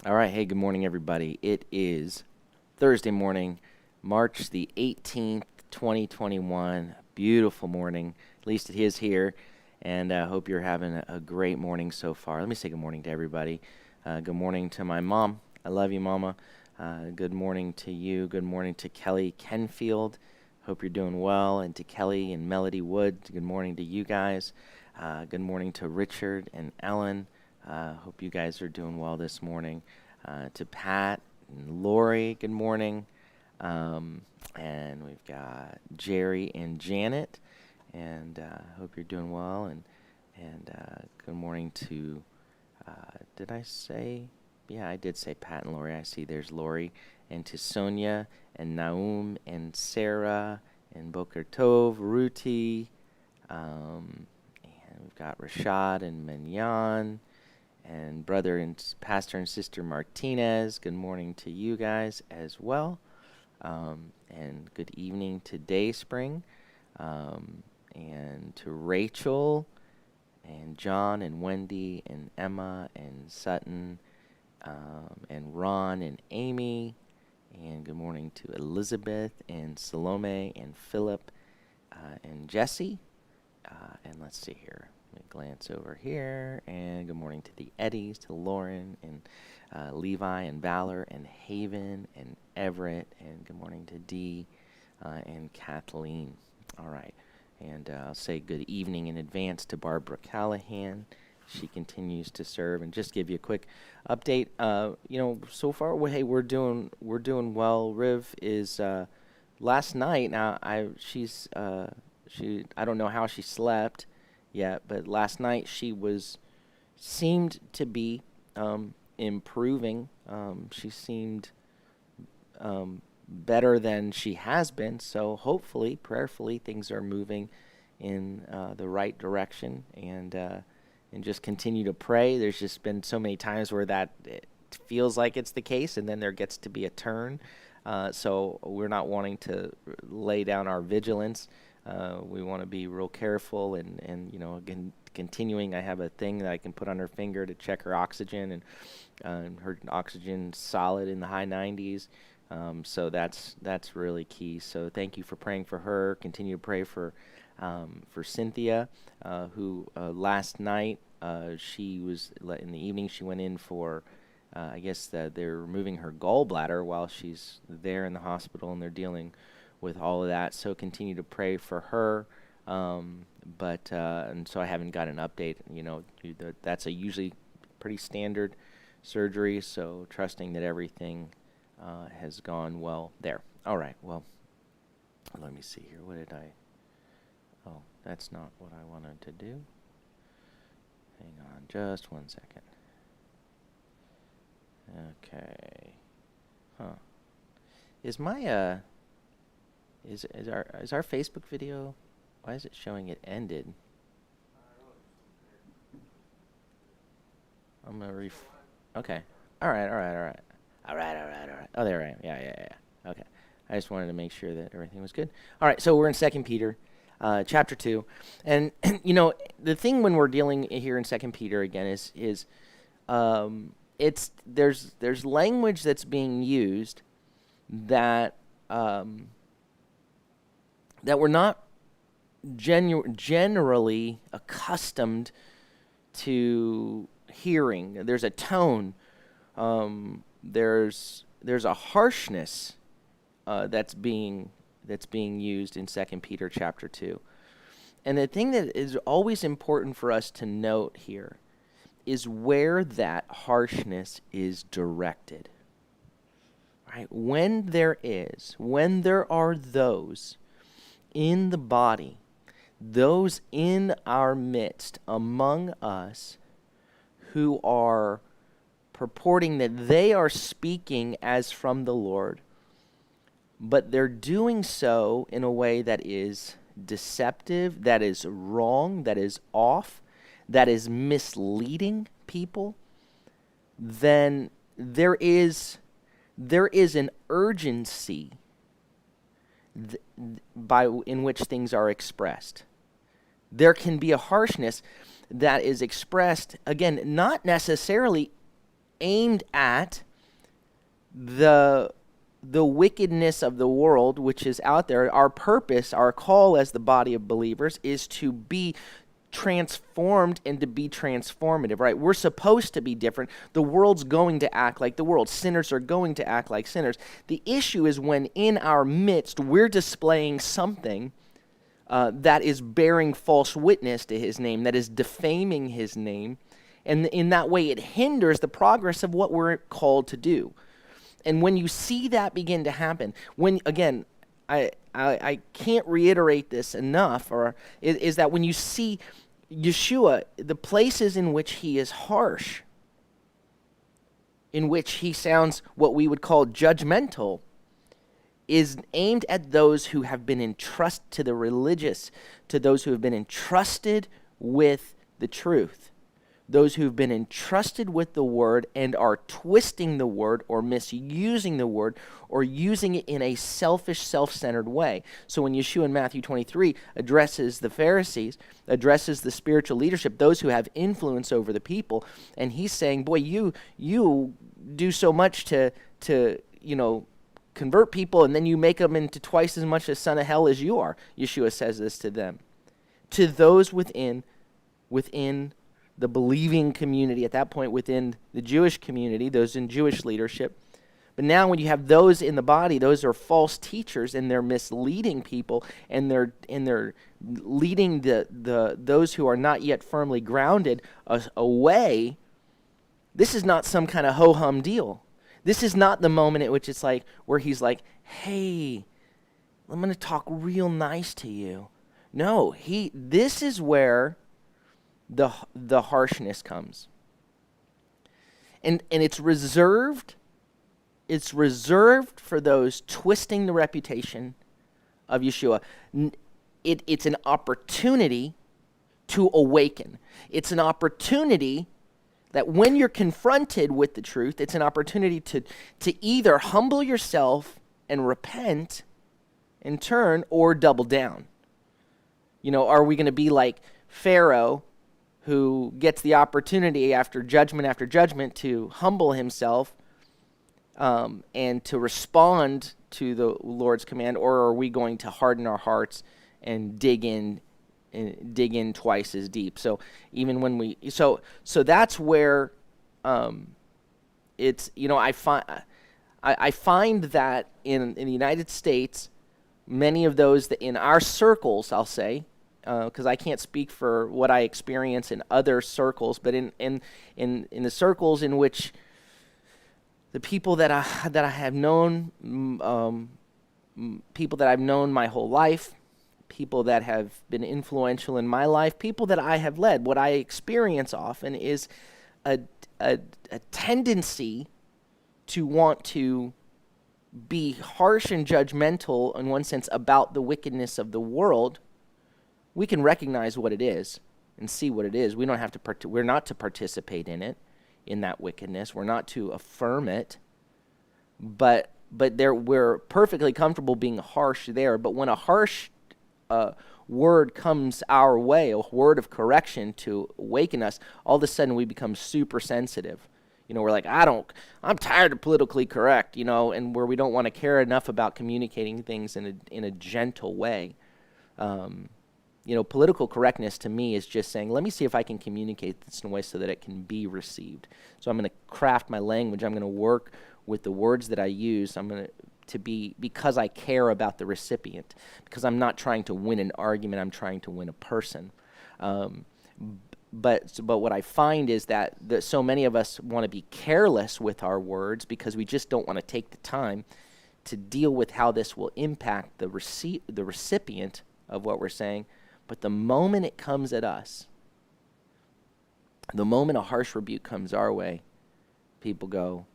All right. Hey, good morning, everybody. It is Thursday morning, March the 18th, 2021. Beautiful morning. At least it is here. And I hope you're having a great morning so far. Let me say good morning to everybody. Good morning to my mom. I love you, Mama. Good morning to you. Good morning to Kelly Kenfield. Hope you're doing well. And to Kelly and Melody Wood, good morning to you guys. Good morning to Richard and Ellen. Hope you guys are doing well this morning. To Pat and Lori, good morning. And we've got Jerry and Janet. And hope you're doing well. And good morning to, did I say? Yeah, I did say Pat and Lori. I see there's Lori. And to Sonia and Naum and Sarah and Boker Tov, Ruti. And we've got Rashad and Menyan. And brother and pastor and sister Martinez, good morning to you guys as well. And good evening to Dayspring. And to Rachel and John and Wendy and Emma and Sutton and Ron and Amy. And good morning to Elizabeth and Salome and Philip and Jesse. And let's see here. Let me glance over here. And good morning to the Eddies, to Lauren and Levi and Valor and Haven and Everett. And good morning to Dee and Kathleen. All right. And I'll say good evening in advance to Barbara Callahan. She continues to serve. And just give you a quick update. So far, we're doing well. Riv is last night. Now I don't know how she slept yet, but last night she seemed to be improving. She seemed better than she has been. So hopefully, prayerfully, things are moving in the right direction, and just continue to pray. There's just been so many times where it feels like it's the case, and then there gets to be a turn. So we're not wanting to lay down our vigilance. We want to be real careful and again, continuing. I have a thing that I can put on her finger to check her oxygen, and her oxygen's solid in the high 90s. So that's really key. So thank you for praying for her. Continue to pray for Cynthia, who last night she was in the evening. She went in for I guess they're removing her gallbladder while she's there in the hospital, and they're dealing with all of that. So continue to pray for her. And so I haven't got an update. That's a usually pretty standard surgery. So trusting that everything has gone well there. All right. Well, let me see here. What did I? Oh, that's not what I wanted to do. Hang on just 1 second. Okay. Huh. Is my Is our Facebook video? Why is it showing it ended? I'm gonna Okay. All right. Oh, there I am. Yeah. Okay. I just wanted to make sure that everything was good. All right. So we're in 2 Peter, chapter 2, and the thing when we're dealing here in 2 Peter again is there's language that's being used that we're not generally accustomed to hearing. There's a tone. There's a harshness that's being used in 2 Peter chapter 2. And the thing that is always important for us to note here is where that harshness is directed. Right? When there are those in the body, those in our midst, among us, who are purporting that they are speaking as from the Lord, but they're doing so in a way that is deceptive, that is wrong, that is off, that is misleading people, then there is an urgency in which things are expressed. There can be a harshness that is expressed, again, not necessarily aimed at the wickedness of the world which is out there. Our purpose, our call as the body of believers is to be transformed and to be transformative, right? We're supposed to be different. The world's going to act like the world. Sinners are going to act like sinners. The issue is when in our midst we're displaying something that is bearing false witness to his name, that is defaming his name, and in that way it hinders the progress of what we're called to do. And when you see that begin to happen, when, again, I can't reiterate this enough, is that when you see Yeshua, the places in which he is harsh, in which he sounds what we would call judgmental, is aimed at those who have been entrusted, to the religious, to those who have been entrusted with the truth. Those who've been entrusted with the word and are twisting the word or misusing the word or using it in a selfish, self-centered way. So when Yeshua in Matthew 23 addresses the Pharisees, addresses the spiritual leadership, those who have influence over the people, and he's saying, boy, you do so much to convert people, and then you make them into twice as much a son of hell as you are. Yeshua says this to them. To those within the believing community, at that point within the Jewish community, those in Jewish leadership. But now when you have those in the body, those are false teachers, and they're misleading people, and they're leading those who are not yet firmly grounded away. This is not some kind of ho-hum deal. This is not the moment at which it's like, where he's like, hey, I'm going to talk real nice to you. No, this is where the harshness comes. And it's reserved for those twisting the reputation of Yeshua. It's an opportunity to awaken. It's an opportunity that when you're confronted with the truth, it's an opportunity to either humble yourself and repent and turn, or double down. Are we going to be like Pharaoh, who gets the opportunity after judgment to humble himself and to respond to the Lord's command, or are we going to harden our hearts and dig in twice as deep? So even when we so that's where it's I find that in the United States, many of those that in our circles, I'll say, because I can't speak for what I experience in other circles, but in the circles in which the people that I have known, people that I've known my whole life, people that have been influential in my life, people that I have led, what I experience often is a tendency to want to be harsh and judgmental in one sense about the wickedness of the world. We can recognize what it is and see what it is. We don't have to. We're not to participate in that wickedness. We're not to affirm it. But we're perfectly comfortable being harsh there. But when a harsh word comes our way, a word of correction to awaken us, all of a sudden we become super sensitive. We're like, I'm tired of politically correct. And where we don't want to care enough about communicating things in a gentle way. Political correctness to me is just saying, let me see if I can communicate this in a way so that it can be received. So I'm going to craft my language. I'm going to work with the words that I use. I'm going to be, because I care about the recipient, because I'm not trying to win an argument. I'm trying to win a person. But what I find is that so many of us want to be careless with our words because we just don't want to take the time to deal with how this will impact the recipient of what we're saying. But the moment it comes at us, the moment a harsh rebuke comes our way, people go,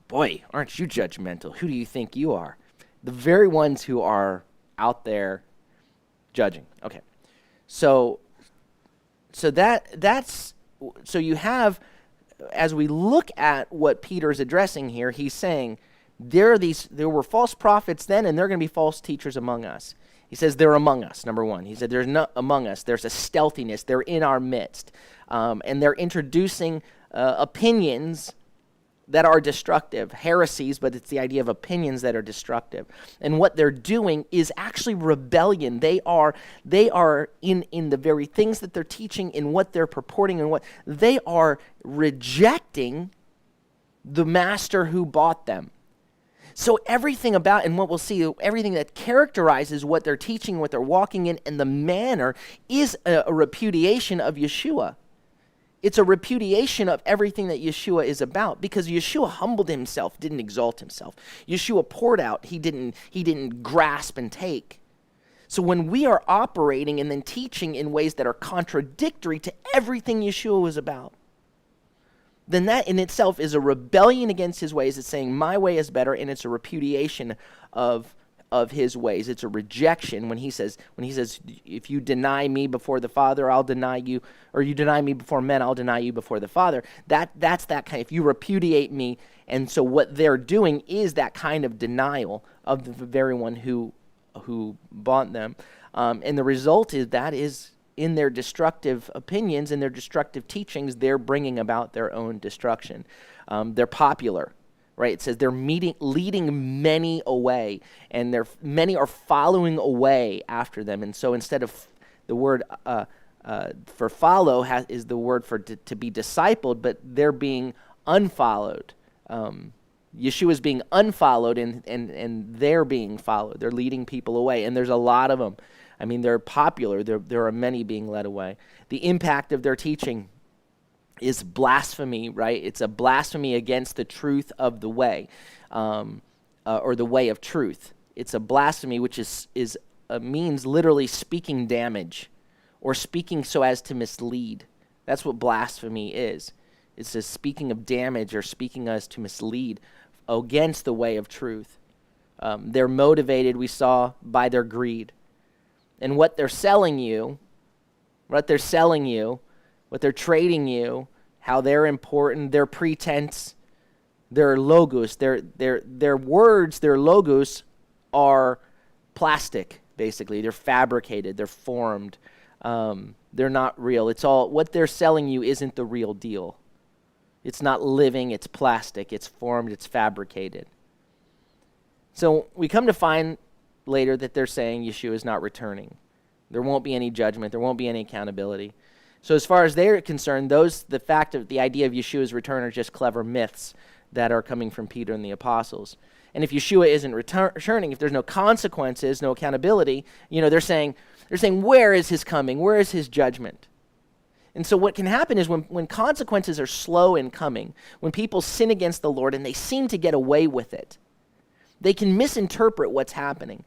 boy, aren't you judgmental? Who do you think you are? The very ones who are out there judging. Okay, so you have, as we look at what Peter's addressing here, he's saying there were false prophets then, and there are going to be false teachers among us. He says they're among us, number one. He said there's not among us. There's a stealthiness. They're in our midst. And they're introducing opinions that are destructive, heresies, but it's the idea of opinions that are destructive. And what they're doing is actually rebellion. They are in the very things that they're teaching, in what they're purporting, and what they are rejecting the master who bought them. So everything about, and what we'll see, everything that characterizes what they're teaching, what they're walking in, and the manner is a repudiation of Yeshua. It's a repudiation of everything that Yeshua is about, because Yeshua humbled himself, didn't exalt himself. Yeshua poured out, he didn't grasp and take. So when we are operating and then teaching in ways that are contradictory to everything Yeshua was about, then that in itself is a rebellion against his ways. It's saying my way is better, and it's a repudiation of his ways. It's a rejection when he says, if you deny me before the Father, I'll deny you, or you deny me before men, I'll deny you before the Father. That's that kind. If you repudiate me, and so what they're doing is that kind of denial of the very one who bought them, and the result is in their destructive opinions and their destructive teachings, they're bringing about their own destruction. They're popular. Right, it says they're leading many away, and many are following away after them. And so instead of the word for follow is the word for to be discipled, but they're being unfollowed. Yeshua is being unfollowed, and they're being followed. They're leading people away, and there's a lot of them. I mean, they're popular. There are many being led away. The impact of their teaching is blasphemy, right? It's a blasphemy against the truth of the way, or the way of truth. It's a blasphemy, which means literally speaking damage, or speaking so as to mislead. That's what blasphemy is. It's a speaking of damage, or speaking as to mislead against the way of truth. They're motivated, we saw, by their greed. And what they're selling you, what they're trading you, how they're important, their pretense, their logos, their words, their logos are plastic, basically. They're fabricated, they're formed. They're not real. It's all, what they're selling you isn't the real deal. It's not living, it's plastic, it's formed, it's fabricated. So we come to find later that they're saying Yeshua is not returning. There won't be any judgment, there won't be any accountability. So as far as they're concerned, the idea of Yeshua's return are just clever myths that are coming from Peter and the apostles. And if Yeshua isn't returning, if there's no consequences, no accountability, they're saying, where is his coming? Where is his judgment? And so what can happen is when consequences are slow in coming, when people sin against the Lord and they seem to get away with it, they can misinterpret what's happening.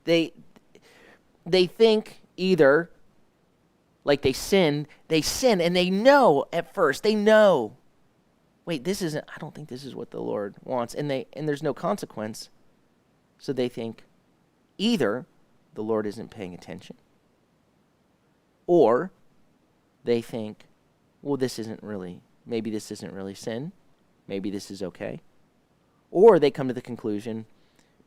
They think either, like they sin, and they know at first, wait, I don't think this is what the Lord wants, and there's no consequence. So they think either the Lord isn't paying attention, or they think, well, maybe this isn't really sin, maybe this is okay. Or they come to the conclusion,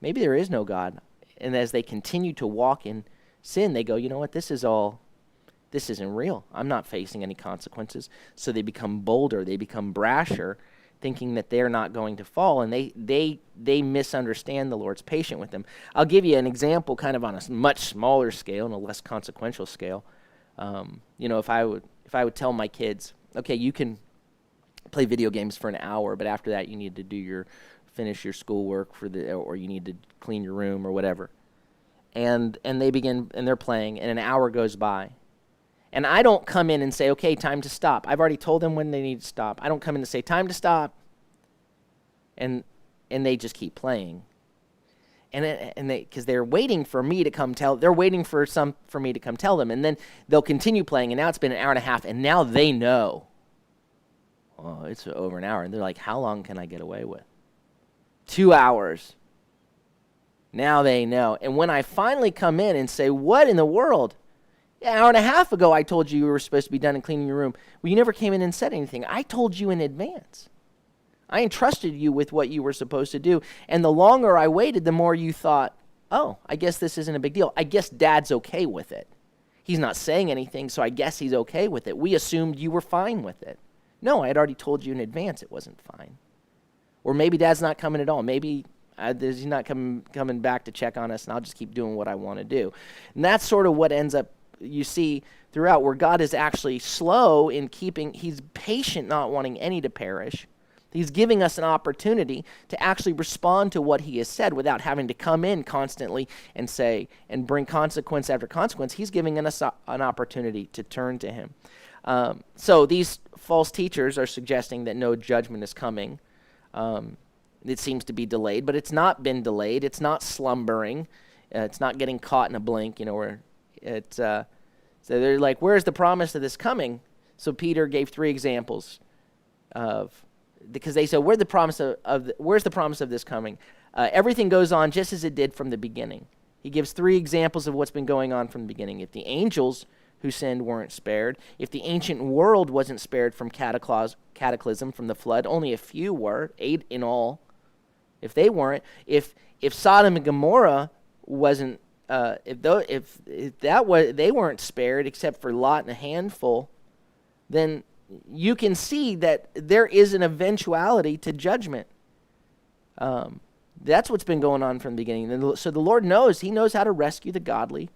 maybe there is no God, and as they continue to walk in sin, they go, you know what, this isn't real. I'm not facing any consequences. So they become bolder, they become brasher, thinking that they're not going to fall, and they misunderstand the Lord's patient with them. I'll give you an example kind of on a much smaller scale and a less consequential scale. If I would tell my kids, okay, you can play video games for an hour, but after that you need to finish your schoolwork or you need to clean your room or whatever. And they begin, and they're playing, and an hour goes by. And I don't come in and say, okay, time to stop. I've already told them when they need to stop. I don't come in and say, time to stop. And they just keep playing. And because they're waiting for me to come they're waiting for me to come tell them. And then they'll continue playing, and now it's been an hour and a half, and now they know. Oh, it's over an hour. And they're like, how long can I get away with? 2 hours. Now they know. And when I finally come in and say, what in the world? An hour and a half ago, I told you were supposed to be done and cleaning your room. Well, you never came in and said anything. I told you in advance. I entrusted you with what you were supposed to do. And the longer I waited, the more you thought, oh, I guess this isn't a big deal. I guess Dad's okay with it. He's not saying anything, so I guess he's okay with it. We assumed you were fine with it. No, I had already told you in advance it wasn't fine. Or maybe Dad's not coming at all. Maybe he's not coming back to check on us, and I'll just keep doing what I want to do. And that's sort of what ends up, you see throughout, where God is actually slow in he's patient, not wanting any to perish. He's giving us an opportunity to actually respond to what he has said without having to come in constantly and say, and bring consequence after consequence. He's giving us an opportunity to turn to him. So these false teachers are suggesting that no judgment is coming. It seems to be delayed, but it's not been delayed. It's not slumbering. It's not getting caught in a blink, where it's, so they're like, where's the promise of this coming? So Peter gave 3 examples because they said, where's the promise of this coming? Everything goes on just as it did from the beginning. He gives 3 examples of what's been going on from the beginning. If the angels who sinned weren't spared, if the ancient world wasn't spared from cataclysm, from the flood, only a few were, 8 in all. If they weren't, if Sodom and Gomorrah wasn't, they weren't spared except for Lot and a handful, then you can see that there is an eventuality to judgment. That's what's been going on from the beginning. So the Lord knows. He knows how to rescue the godly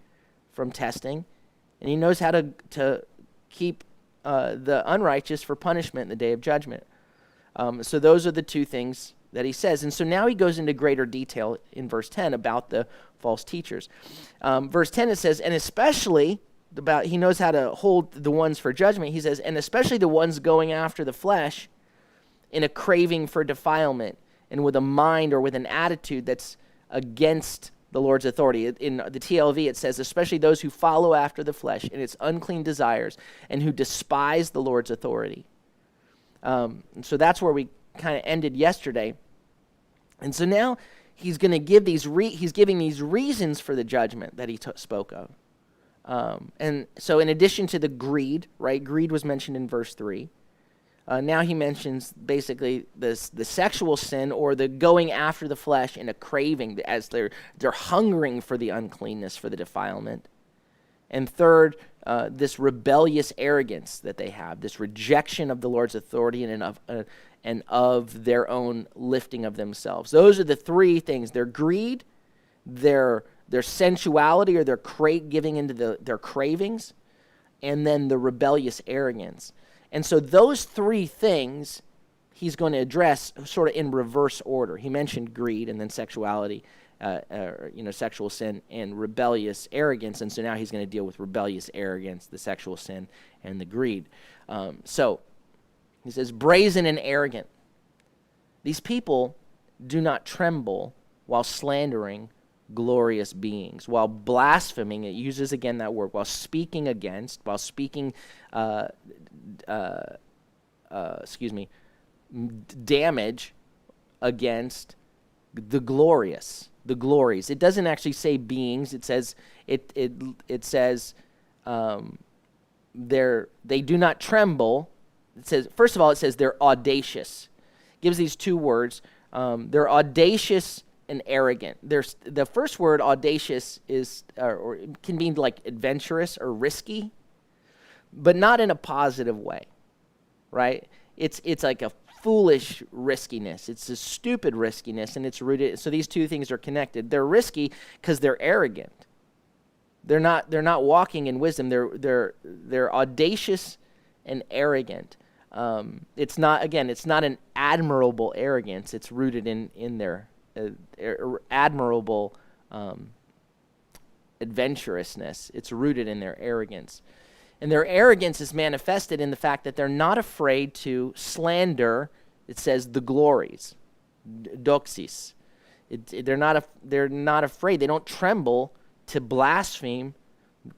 from testing, and he knows how to keep the unrighteous for punishment in the day of judgment. So those are the 2 things that he says. And so now he goes into greater detail in verse 10 about the false teachers. Verse 10, it says, and especially he knows how to hold the ones for judgment. He says, and especially the ones going after the flesh in a craving for defilement and with a mind or with an attitude that's against the Lord's authority. In the TLV, it says, especially those who follow after the flesh in its unclean desires and who despise the Lord's authority. So that's where we kind of ended yesterday. And so now he's going to give he's giving these reasons for the judgment that he spoke of. And so in addition to the greed, right? Greed was mentioned in verse 3. Now he mentions basically the sexual sin or the going after the flesh in a craving as they're hungering for the uncleanness, for the defilement. And third, this rebellious arrogance that they have, this rejection of the Lord's authority and of their own lifting of themselves. Those are the 3 things: their greed, their sensuality, or their giving into their cravings, and then the rebellious arrogance. And so those 3 things he's going to address sort of in reverse order. He mentioned greed and then sexuality, sexual sin and rebellious arrogance. And so now he's going to deal with rebellious arrogance, the sexual sin, and the greed. So he says, brazen and arrogant. These people do not tremble while slandering glorious beings, while blaspheming. It uses again that word, while speaking damage against the glories. It doesn't actually say beings. It says they do not tremble. It says, first of all, it says they're audacious. It gives these 2 words. They're audacious and arrogant. The first word, audacious, is or it can mean like adventurous or risky, but not in a positive way, right? It's like a foolish riskiness. It's a stupid riskiness, and it's rooted. So these 2 things are connected. They're risky because they're arrogant. They're not walking in wisdom. They're audacious and arrogant. It's not an admirable arrogance. It's rooted in their admirable adventurousness. It's rooted in their arrogance. And their arrogance is manifested in the fact that they're not afraid to slander, it says, the glories, doxis. They're not afraid. They don't tremble to blaspheme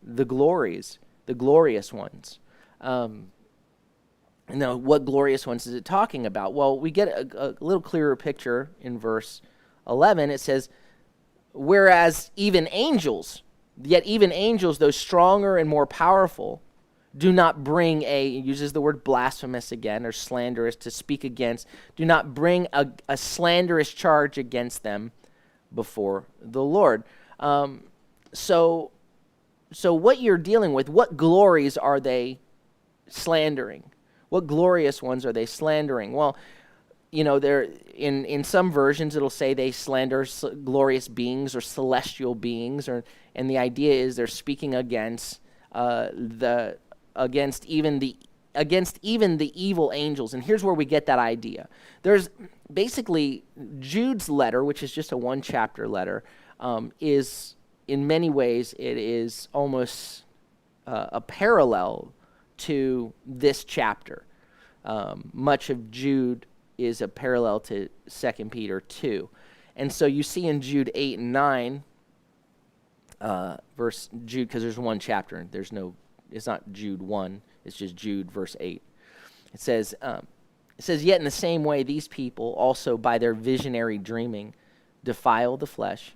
the glories, the glorious ones. Now, what glorious ones is it talking about? Well, we get a little clearer picture in verse 11. It says, whereas even angels, though stronger and more powerful, do not bring it uses the word blasphemous again, or slanderous, to speak against, do not bring a slanderous charge against them before the Lord. So what you're dealing with, what glories are they slandering? What glorious ones are they slandering? Well, they're in some versions it'll say they slander glorious beings or celestial beings, and the idea is they're speaking against even the evil angels. And here's where we get that idea. There's basically Jude's letter, which is just a one chapter letter, is in many ways it is almost a parallel to this chapter. Much of Jude is a parallel to 2 Peter 2. And so you see in Jude 8 and 9, verse Jude, because there's one chapter, it's not Jude 1, it's just Jude verse 8. It says, yet in the same way these people also by their visionary dreaming defile the flesh,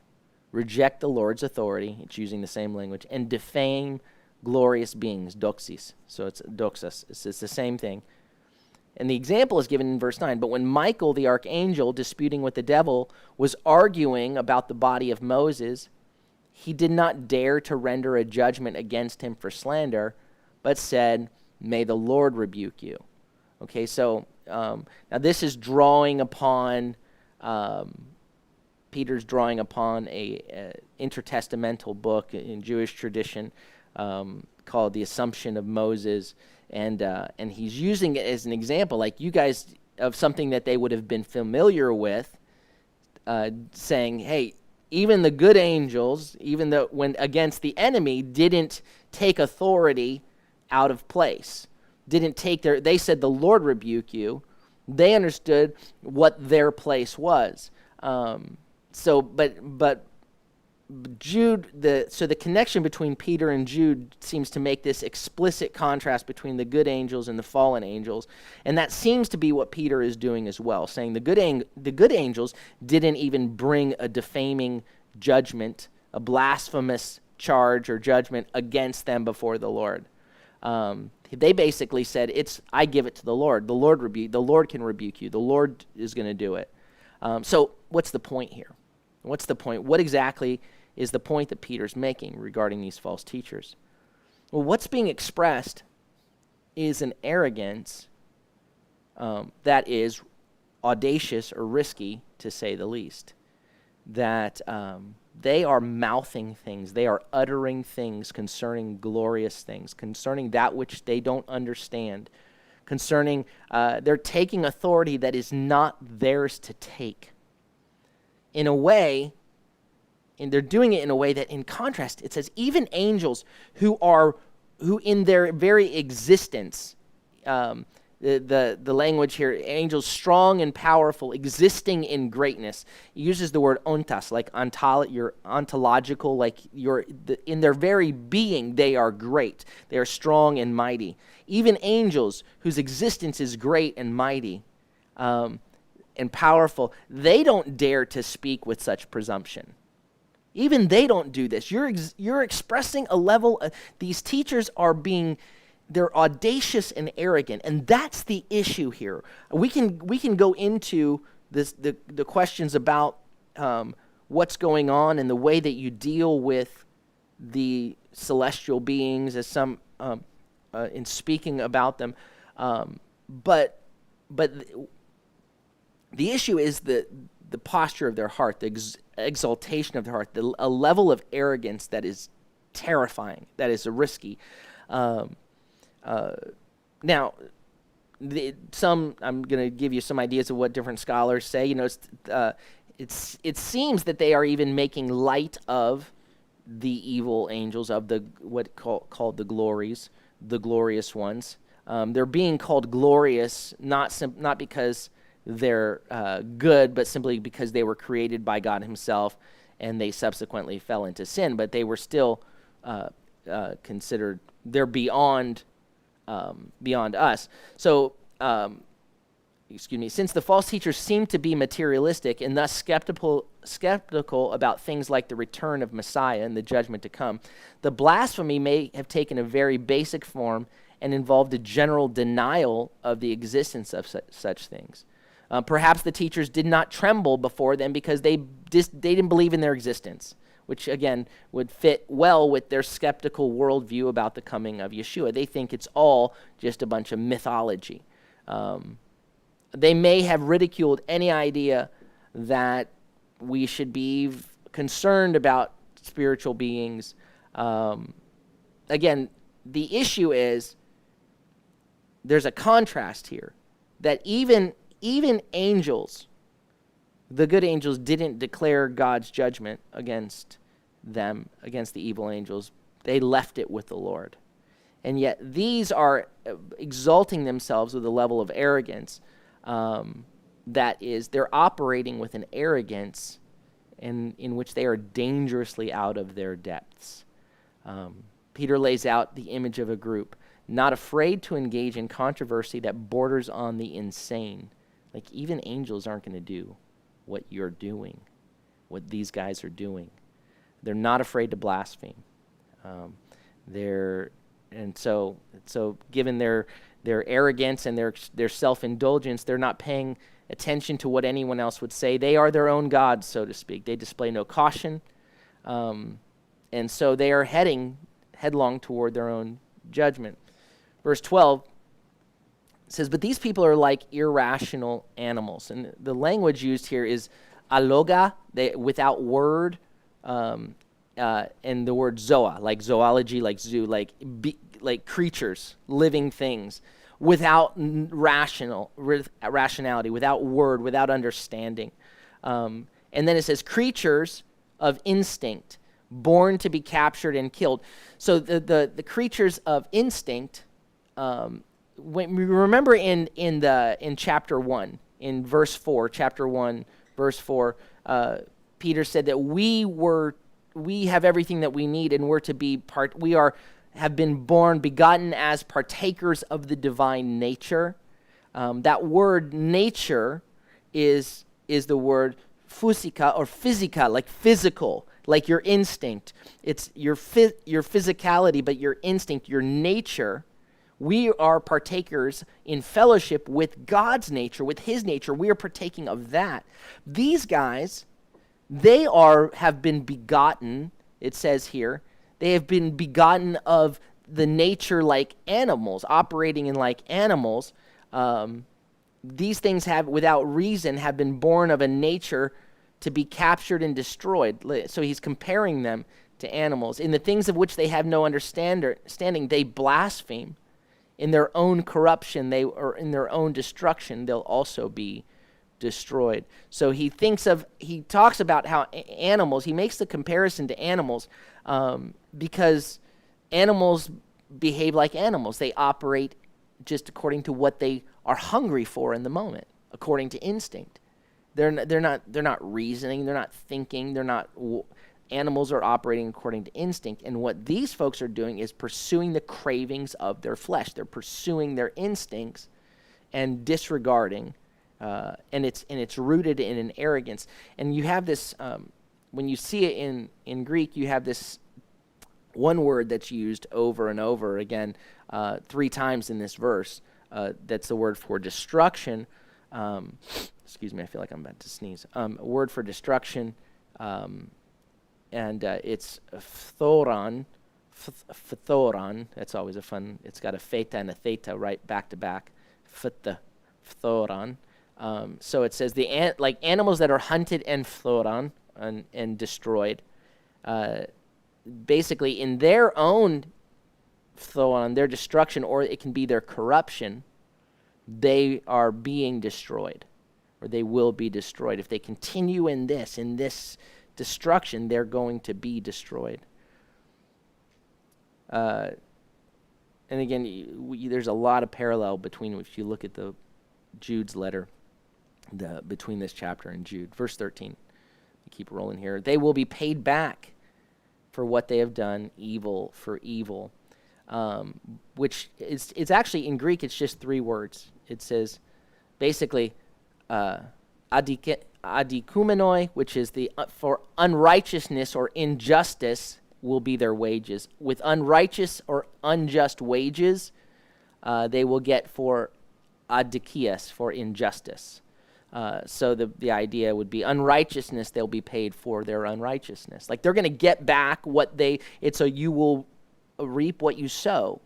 reject the Lord's authority, it's using the same language, and defame glorious beings, doxis. So it's doxas, it's the same thing. And the example is given in verse 9. But when Michael, the archangel, disputing with the devil, was arguing about the body of Moses, he did not dare to render a judgment against him for slander, but said, may the Lord rebuke you. Okay, so now this is drawing upon, Peter's drawing upon a intertestamental book in Jewish tradition called The Assumption of Moses. And he's using it as an example, like you guys, of something that they would have been familiar with, saying, hey, even the good angels, even though when against the enemy, didn't take authority out of place. They said the Lord rebuke you. They understood what their place was. But Jude, the connection between Peter and Jude seems to make this explicit contrast between the good angels and the fallen angels, and that seems to be what Peter is doing as well, saying the good angels didn't even bring a defaming judgment, a blasphemous charge or judgment against them before the Lord. They basically said, I give it to the Lord. The Lord can rebuke you. The Lord is going to do it. So what's the point here? What's the point? What exactly is the point that Peter's making regarding these false teachers? Well, what's being expressed is an arrogance that is audacious or risky, to say the least. That they are mouthing things, they are uttering things concerning glorious things, concerning that which they don't understand, concerning, they're taking authority that is not theirs to take. In a way, and they're doing it in a way that, in contrast, it says even angels who in their very existence, the language here, angels strong and powerful, existing in greatness, it uses the word ontas, like you're ontological, like in their very being, they are great. They are strong and mighty. Even angels whose existence is great and mighty, and powerful, they don't dare to speak with such presumption. Even they don't do this. You're expressing a level, these teachers they're audacious and arrogant, and that's the issue here. We can go into this, the questions about what's going on and the way that you deal with the celestial beings as some in speaking about them, but the issue is the posture of their heart, the exaltation of their heart, a level of arrogance that is terrifying, that is risky. Now, I'm going to give you some ideas of what different scholars say. It seems that they are even making light of the evil angels, of called the glorious ones. They're being called glorious, not because they're good, but simply because they were created by God himself and they subsequently fell into sin, but they were still considered, they're beyond us. So, since the false teachers seem to be materialistic and thus skeptical about things like the return of Messiah and the judgment to come, the blasphemy may have taken a very basic form and involved a general denial of the existence of such things. Perhaps the teachers did not tremble before them because they didn't believe in their existence, which again would fit well with their skeptical worldview about the coming of Yeshua. They think it's all just a bunch of mythology. They may have ridiculed any idea that we should be concerned about spiritual beings. Again, the issue is there's a contrast here that even angels, the good angels, didn't declare God's judgment against them, against the evil angels. They left it with the Lord. And yet these are exalting themselves with a level of arrogance that is, they're operating with an arrogance in which they are dangerously out of their depths. Peter lays out the image of a group, not afraid to engage in controversy that borders on the insane. Like, even angels aren't going to do what you're doing, what these guys are doing. They're not afraid to blaspheme. So given their arrogance and their self-indulgence, they're not paying attention to what anyone else would say. They are their own gods, so to speak. They display no caution, and so they are heading headlong toward their own judgment. Verse 12 says, "But these people are like irrational animals." And the language used here is aloga, without word, and the word zoa, like zoology, like zoo, like creatures, living things, without rationality, without word, without understanding. And then it says creatures of instinct, born to be captured and killed. So the creatures of instinct, when we remember in chapter 1, in verse 4, chapter 1, verse 4, Peter said that we have everything that we need, and we're to be have been born, begotten as partakers of the divine nature. That word nature is the word physika, or physica, like physical, like your instinct. It's your physicality, but your instinct, your nature. We are partakers in fellowship with God's nature, with his nature. We are partaking of that. These guys, they have been begotten, it says here, they have been begotten of the nature like animals, operating in like animals. These things without reason, have been born of a nature to be captured and destroyed. So he's comparing them to animals. In the things of which they have no understanding, they blaspheme. In their own corruption, or in their own destruction, they'll also be destroyed. So he talks about how animals, he makes the comparison to animals, because animals behave like animals. They operate just according to what they are hungry for in the moment, according to instinct. They're not reasoning, they're not thinking, animals are operating according to instinct. And what these folks are doing is pursuing the cravings of their flesh. They're pursuing their instincts and disregarding, and it's rooted in an arrogance. And you have this, when you see it in Greek, you have this one word that's used over and over again, 3 times in this verse. That's the word for destruction. Excuse me, I feel like I'm about to sneeze. A word for destruction, and it's phthoron. Phthoron. That's always a fun. It's got a theta and a theta right back to back. Phthoron. So it says like animals that are hunted and phthoron and destroyed. Basically, in their own phthoron, their destruction, or it can be their corruption, they are being destroyed, or they will be destroyed. If they continue in this destruction, they're going to be destroyed. And again, there's a lot of parallel between, if you look at the Jude's letter, between this chapter and Jude. Verse 13, we keep rolling here. They will be paid back for what they have done, evil for evil. Which it's actually, in Greek, it's just 3 words. It says, basically, adikumenoi, which is for unrighteousness or injustice, will be their wages. With unrighteous or unjust wages, they will get for adikias, for injustice. So the idea would be unrighteousness, they'll be paid for their unrighteousness. Like they're going to get back so you will reap what you sow.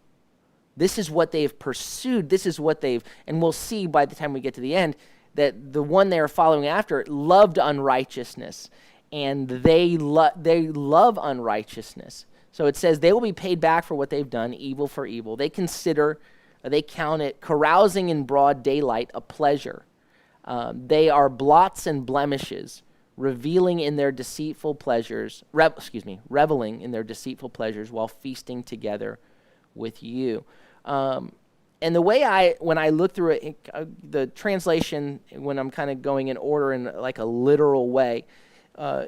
This is what they've pursued. This is what and we'll see by the time we get to the end, that the one they are following after loved unrighteousness, and they love unrighteousness. So it says they will be paid back for what they've done, evil for evil. They count it carousing in broad daylight a pleasure. They are blots and blemishes, reveling in their deceitful pleasures, reveling in their deceitful pleasures while feasting together with you. And the way when I look through it, the translation, when I'm kind of going in order in like a literal way,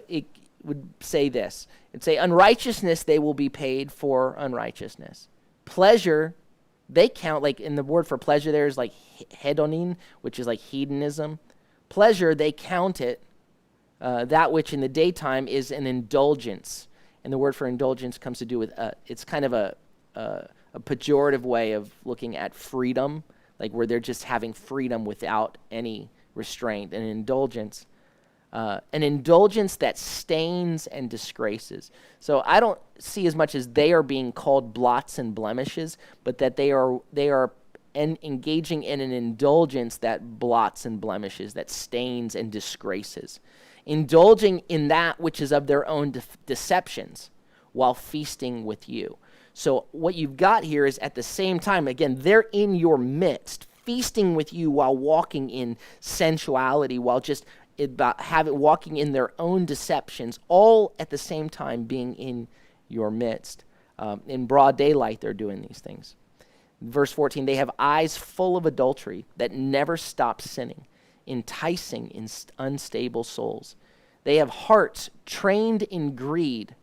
it would say this. It'd say, unrighteousness, they will be paid for unrighteousness. Pleasure, they count, like in the word for pleasure there is like hedonin, which is like hedonism. Pleasure, they count it, that which in the daytime is an indulgence. And the word for indulgence comes to do with, it's kind of a pejorative way of looking at freedom, like where they're just having freedom without any restraint. An indulgence that stains and disgraces. So I don't see as much as they are being called blots and blemishes, but that they are engaging in an indulgence that blots and blemishes, that stains and disgraces. Indulging in that which is of their own deceptions while feasting with you. So what you've got here is at the same time, again, they're in your midst, feasting with you while walking in sensuality, while just walking in their own deceptions, all at the same time being in your midst. In broad daylight, they're doing these things. Verse 14, they have eyes full of adultery that never stop sinning, enticing unstable souls. They have hearts trained in greed,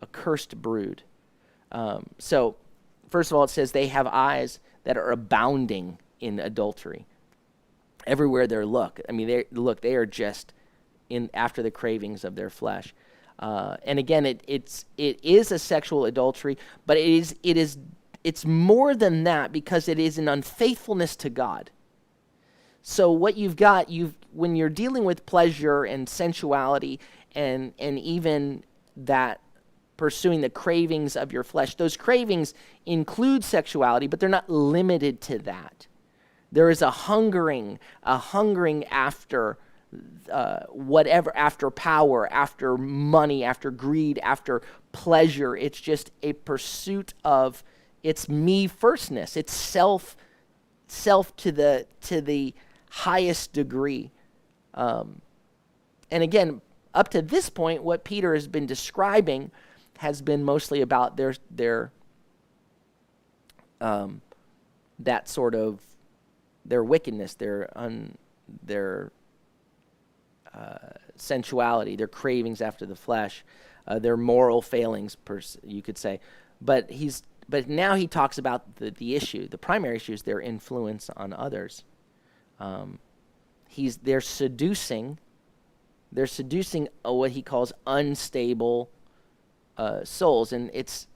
a cursed brood. So, first of all, it says they have eyes that are abounding in adultery. Everywhere they look, they are just after the cravings of their flesh. And again, it is a sexual adultery, but it's more than that, because it is an unfaithfulness to God. So what you've got, when you're dealing with pleasure and sensuality and even that pursuing the cravings of your flesh, those cravings include sexuality, but they're not limited to that. There is a hungering after whatever, after power, after money, after greed, after pleasure. It's just a pursuit of, it's me firstness. It's self to the highest degree. And again, up to this point, what Peter has been describing has been mostly about their that sort of their wickedness, their sensuality, their cravings after the flesh, their moral failings, you could say. But now he talks about the issue. The primary issue is their influence on others. They're seducing what he calls unstable souls, and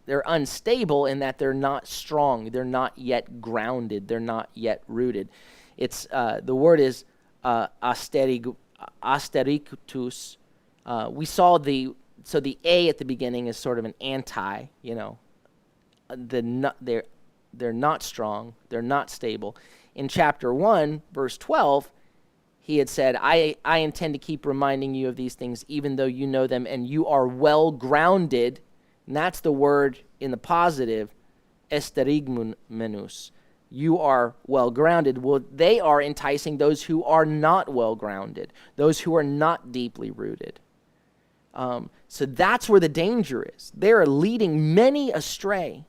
they're unstable in that they're not strong, they're not yet grounded, they're not yet rooted. It's the word is asterikutus. We saw the A at the beginning is sort of an anti, they're not strong, they're not stable. In chapter 1, verse 12, he had said, I intend to keep reminding you of these things, even though you know them and you are well grounded. And that's the word in the positive, esterigmenus. You are well grounded. Well, they are enticing those who are not well grounded, those who are not deeply rooted. So that's where the danger is. They are leading many astray.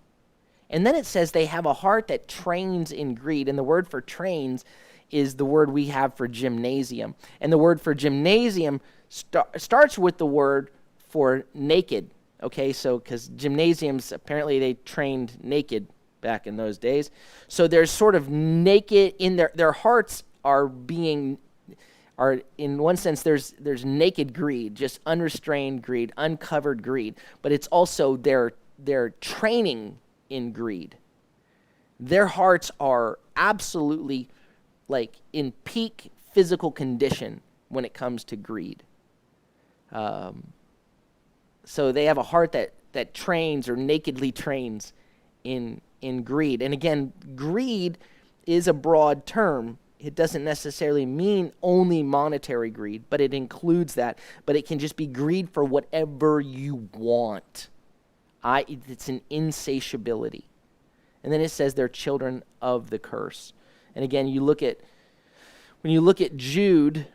And then it says they have a heart that trains in greed. And the word for trains is the word we have for gymnasium. And the word for gymnasium starts with the word for naked. Okay, so because gymnasiums, apparently they trained naked back in those days. So there's sort of naked in their hearts are in one sense, there's naked greed, just unrestrained greed, uncovered greed. But it's also their training in greed. Their hearts are absolutely like in peak physical condition when it comes to greed. So they have a heart that trains or nakedly trains in greed. And again, greed is a broad term. It doesn't necessarily mean only monetary greed, but it includes that. But it can just be greed for whatever you want. It's an insatiability. And then it says they're children of the curse. And again, when you look at Jude,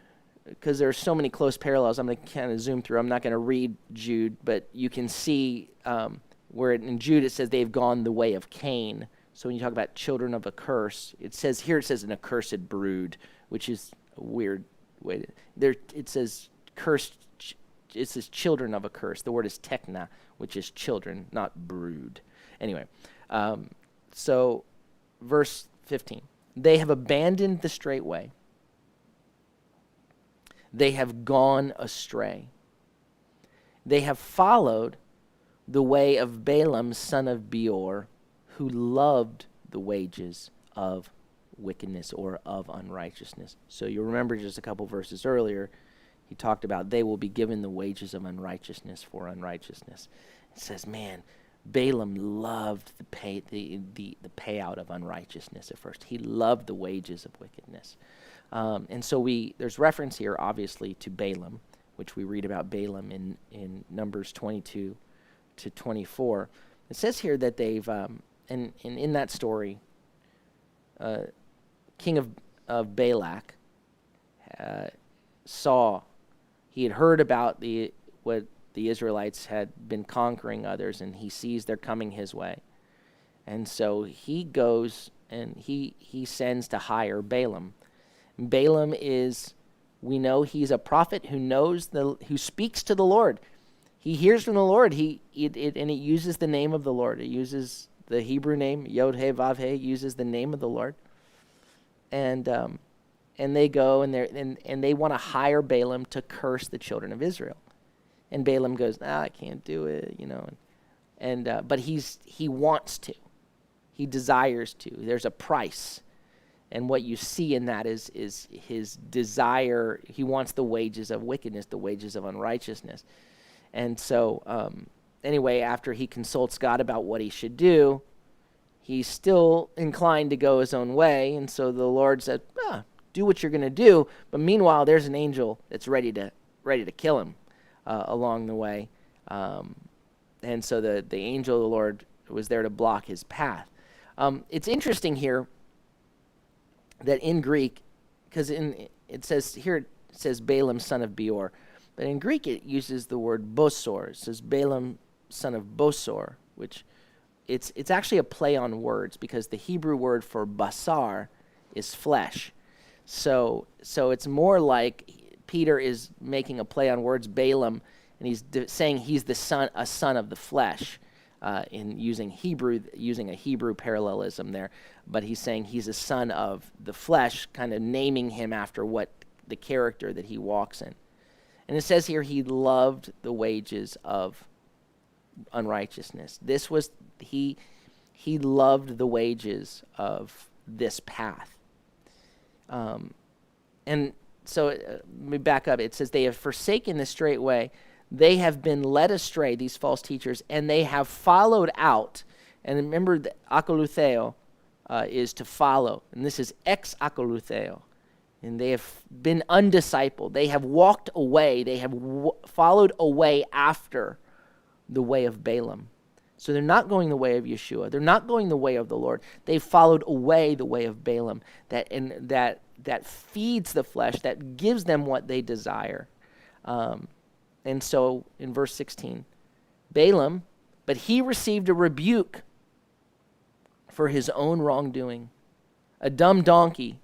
because there are so many close parallels, I'm going to kind of zoom through. I'm not going to read Jude, but you can see where in Jude it says they've gone the way of Cain. So when you talk about children of a curse, it says an accursed brood, which is a weird way it says cursed. It says children of a curse. The word is tekna, which is children, not brood. Anyway, so verse 15. They have abandoned the straight way. They have gone astray. They have followed the way of Balaam, son of Beor, who loved the wages of wickedness or of unrighteousness. So you'll remember just a couple verses earlier, he talked about they will be given the wages of unrighteousness for unrighteousness. It says, man, Balaam loved the payout of unrighteousness at first. He loved the wages of wickedness. And so there's reference here, obviously, to Balaam, which we read about Balaam in Numbers 22 to 24. It says here that they've, and in that story, king of Balak he had heard about what the Israelites had been conquering others, and he sees they're coming his way. And so he goes and he sends to hire Balaam. Balaam we know he's a prophet who speaks to the Lord. He hears from the Lord. And it uses the name of the Lord. It uses the Hebrew name, Yod-He-Vav-He, uses the name of the Lord. And they go and they want to hire Balaam to curse the children of Israel. And Balaam goes, I can't do it, but he wants to. He desires to. There's a price. And what you see in that is his desire. He wants the wages of wickedness, the wages of unrighteousness. And so, anyway, after he consults God about what he should do, he's still inclined to go his own way. And so the Lord said, do what you're going to do. But meanwhile, there's an angel that's ready to kill him along the way. And so the angel of the Lord was there to block his path. It's interesting here that in Greek, because it says Balaam, son of Beor, but in Greek it uses the word bosor. It says Balaam, son of Bosor, which it's actually a play on words because the Hebrew word for basar is flesh. So it's more like Peter is making a play on words, Balaam, and he's saying he's a son of the flesh. In using a Hebrew parallelism there, but he's saying he's a son of the flesh, kind of naming him after what the character that he walks in. And it says here he loved the wages of unrighteousness. He loved the wages of this path. And so let me back up. It says they have forsaken the straight way. They have been led astray, these false teachers, and they have followed out. And remember, the akolutheo is to follow. And this is ex akolutheo. And they have been undiscipled. They have walked away. They have followed away after the way of Balaam. So they're not going the way of Yeshua. They're not going the way of the Lord. They've followed away the way of Balaam that feeds the flesh, that gives them what they desire. And so in verse 16, Balaam, but he received a rebuke for his own wrongdoing. A dumb donkey,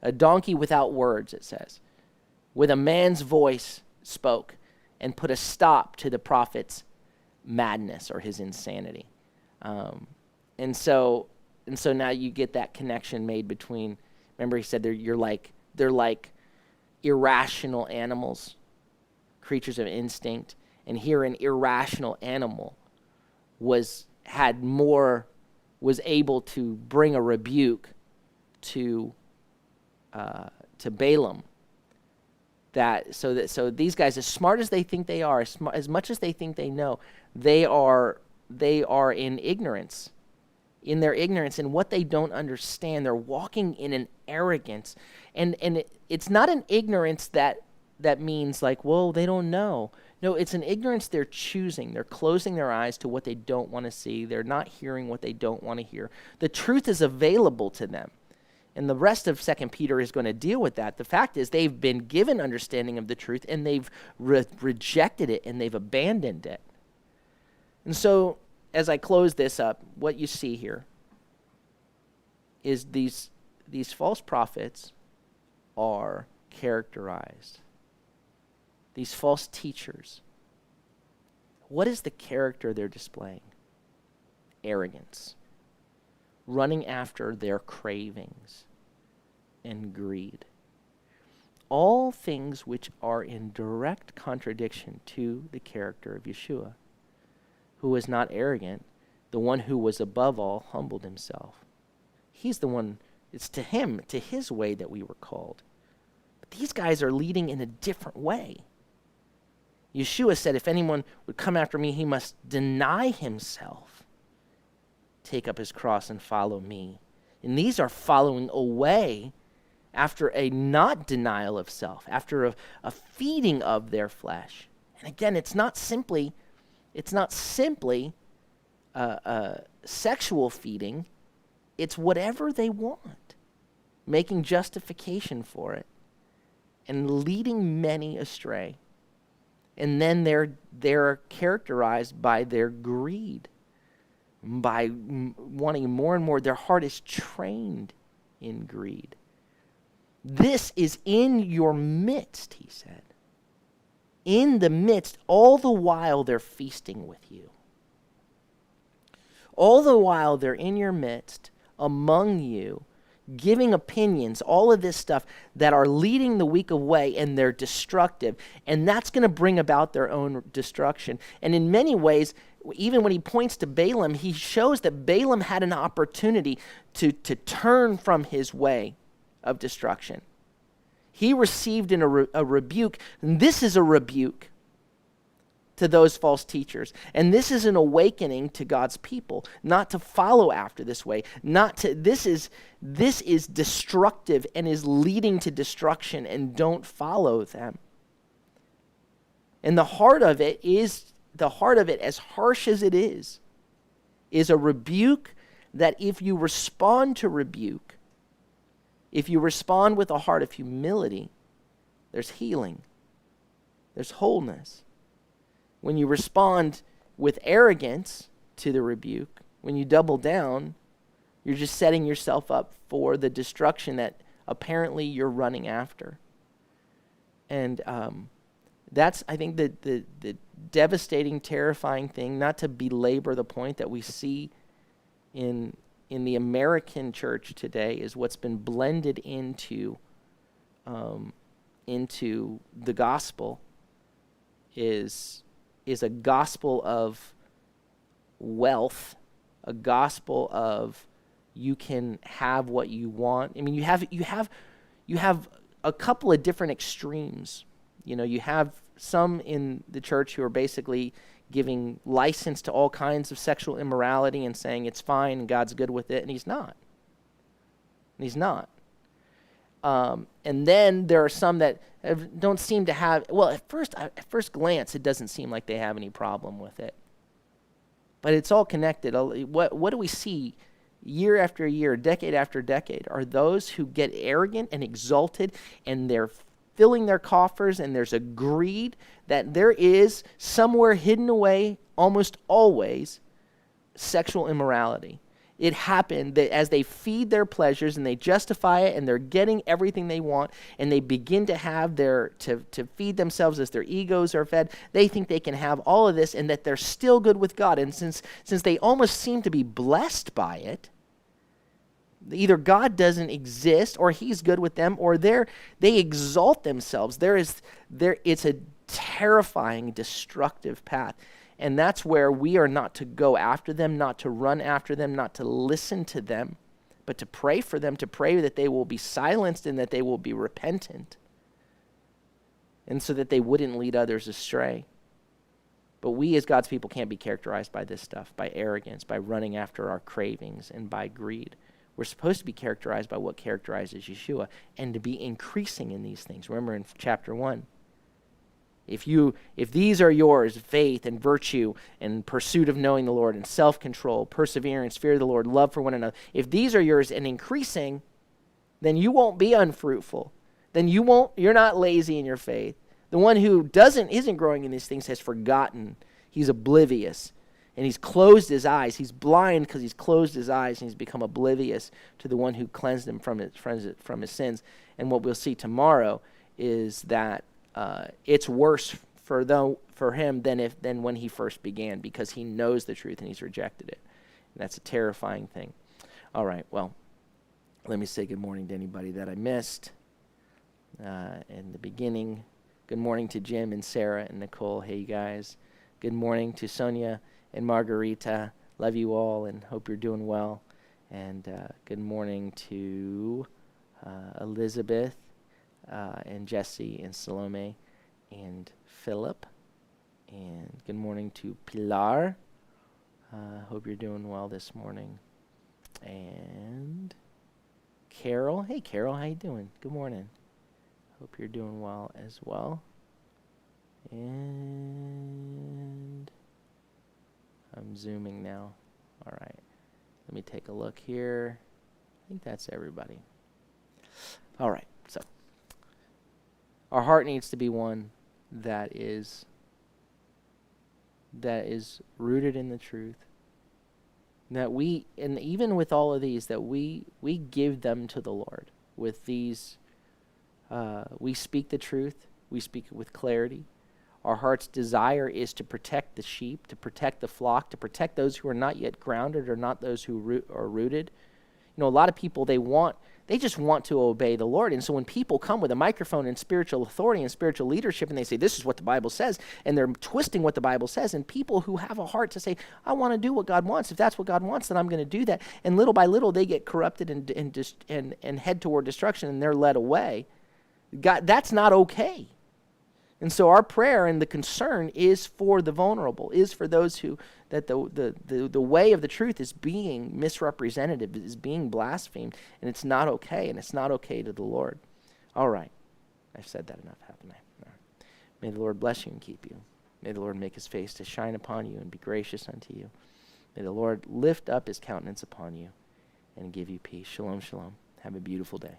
a donkey without words, it says, with a man's voice spoke and put a stop to the prophet's madness or his insanity. And so now you get that connection made between, remember he said they're like irrational animals, creatures of instinct, and here an irrational animal was able to bring a rebuke to Balaam So these guys, as smart as they think they are, as much as they think they know, they are in ignorance. In their ignorance and what they don't understand, they're walking in an arrogance, and it's not an ignorance that means like, well, they don't know. No, it's an ignorance they're choosing. They're closing their eyes to what they don't want to see. They're not hearing what they don't want to hear. The truth is available to them. And the rest of 2 Peter is going to deal with that. The fact is they've been given understanding of the truth, and they've rejected it, and they've abandoned it. And so, as I close this up, what you see here is these false prophets are characterized. These false teachers. What is the character they're displaying? Arrogance. Running after their cravings and greed. All things which are in direct contradiction to the character of Yeshua, who was not arrogant, the one who was above all humbled himself. He's the one, it's to him, to his way that we were called. But these guys are leading in a different way. Yeshua said, if anyone would come after me, he must deny himself, take up his cross and follow me. And these are following away after a not denial of self, after a feeding of their flesh. And again, it's not simply sexual feeding. It's whatever they want, making justification for it, and leading many astray. And then they're characterized by their greed, by wanting more and more. Their heart is trained in greed. This is in your midst, he said. In the midst, all the while they're feasting with you. All the while they're in your midst, among you, giving opinions, all of this stuff that are leading the weak away, and they're destructive. And that's going to bring about their own destruction. And in many ways, even when he points to Balaam, he shows that Balaam had an opportunity to turn from his way of destruction. He received a rebuke, and this is a rebuke to those false teachers. And this is an awakening to God's people, not to follow after this way. This is destructive and is leading to destruction, and don't follow them. And the heart of it, as harsh as it is a rebuke that if you respond to rebuke, if you respond with a heart of humility, there's healing, there's wholeness. When you respond with arrogance to the rebuke, when you double down, you're just setting yourself up for the destruction that apparently you're running after. And that's, I think, the devastating, terrifying thing, not to belabor the point that we see in the American church today, is what's been blended into the gospel is a gospel of wealth, a gospel of you can have what you want. I mean, you have a couple of different extremes. You know, you have some in the church who are basically giving license to all kinds of sexual immorality and saying it's fine and God's good with it, and he's not. And then there are some that don't seem to have, well, at first glance, it doesn't seem like they have any problem with it. But it's all connected. What do we see year after year, decade after decade? Are those who get arrogant and exalted, and they're filling their coffers, and there's a greed that there is somewhere hidden away, almost always, sexual immorality. It happened that as they feed their pleasures and they justify it, and they're getting everything they want, and they begin to have to feed themselves as their egos are fed, they think they can have all of this and that they're still good with God. And since they almost seem to be blessed by it, either God doesn't exist, or he's good with them, or they exalt themselves. It's a terrifying, destructive path. And that's where we are not to go after them, not to run after them, not to listen to them, but to pray for them, to pray that they will be silenced and that they will be repentant. and so that they wouldn't lead others astray. But we as God's people can't be characterized by this stuff, by arrogance, by running after our cravings, and by greed. We're supposed to be characterized by what characterizes Yeshua, and to be increasing in these things. Remember in chapter 1, if these are yours, faith and virtue and pursuit of knowing the Lord and self-control, perseverance, fear of the Lord, love for one another, if these are yours and increasing, then you won't be unfruitful. Then you're not lazy in your faith. The one who isn't growing in these things has forgotten. He's oblivious. And he's closed his eyes. He's blind because he's closed his eyes, and he's become oblivious to the one who cleansed him from his sins. And what we'll see tomorrow is that it's worse for him than when he first began, because he knows the truth and he's rejected it. And that's a terrifying thing. All right, well, let me say good morning to anybody that I missed in the beginning. Good morning to Jim and Sarah and Nicole. Hey, you guys. Good morning to Sonia and Margarita. Love you all and hope you're doing well. And good morning to Elizabeth and Jesse and Salome and Philip. And good morning to Pilar. Hope you're doing well this morning. And Carol. Hey, Carol, how you doing? Good morning. Hope you're doing well as well. And I'm zooming now. All right. Let me take a look here. I think that's everybody. All right. So our heart needs to be one that is rooted in the truth. That we, and even with all of these, that we give them to the Lord. With these, we speak the truth. We speak it with clarity. Our heart's desire is to protect the sheep, to protect the flock, to protect those who are not yet grounded or not those who are rooted. You know, a lot of people, they just want to obey the Lord. And so when people come with a microphone and spiritual authority and spiritual leadership and they say, this is what the Bible says, and they're twisting what the Bible says, and people who have a heart to say, I want to do what God wants. If that's what God wants, then I'm going to do that. And little by little, they get corrupted and head toward destruction, and they're led away. God, that's not okay. And so our prayer and the concern is for the vulnerable, is for those who, that the way of the truth is being misrepresented, is being blasphemed, and it's not okay, and it's not okay to the Lord. All right. I've said that enough, haven't I? All right. May the Lord bless you and keep you. May the Lord make his face to shine upon you and be gracious unto you. May the Lord lift up his countenance upon you and give you peace. Shalom, shalom. Have a beautiful day.